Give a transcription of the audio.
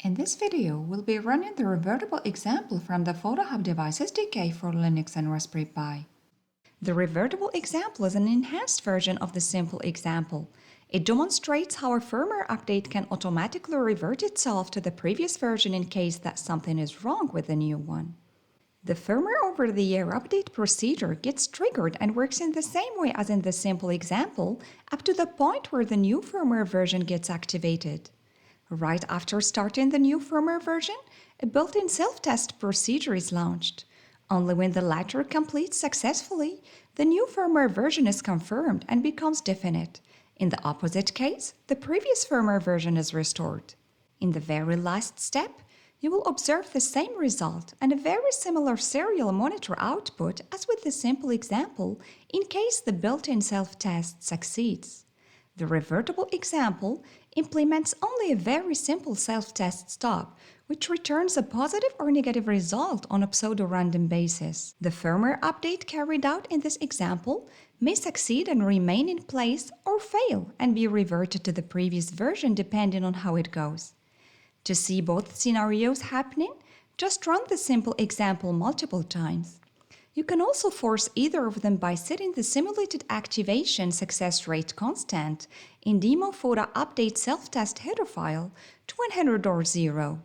In this video, we'll be running the revertible example from the Fotahub device SDK for Linux and Raspberry Pi. The revertible example is an enhanced version of the simple example. It demonstrates how a firmware update can automatically revert itself to the previous version in case that something is wrong with the new one. The firmware over-the-air update procedure gets triggered and works in the same way as in the simple example up to the point where the new firmware version gets activated. Right after starting the new firmware version, a built-in self-test procedure is launched. Only when the latter completes successfully, the new firmware version is confirmed and becomes definite. In the opposite case, the previous firmware version is restored. In the very last step, you will observe the same result and a very similar serial monitor output as with the simple example in case the built-in self-test succeeds. The revertible example implements only a very simple self-test stop, which returns a positive or negative result on a pseudo-random basis. The firmware update carried out in this example may succeed and remain in place or fail and be reverted to the previous version depending on how it goes. To see both scenarios happening, just run the simple example multiple times. You can also force either of them by setting the simulated activation success rate constant in demo Fotahub update self-test header file to 100 or 0.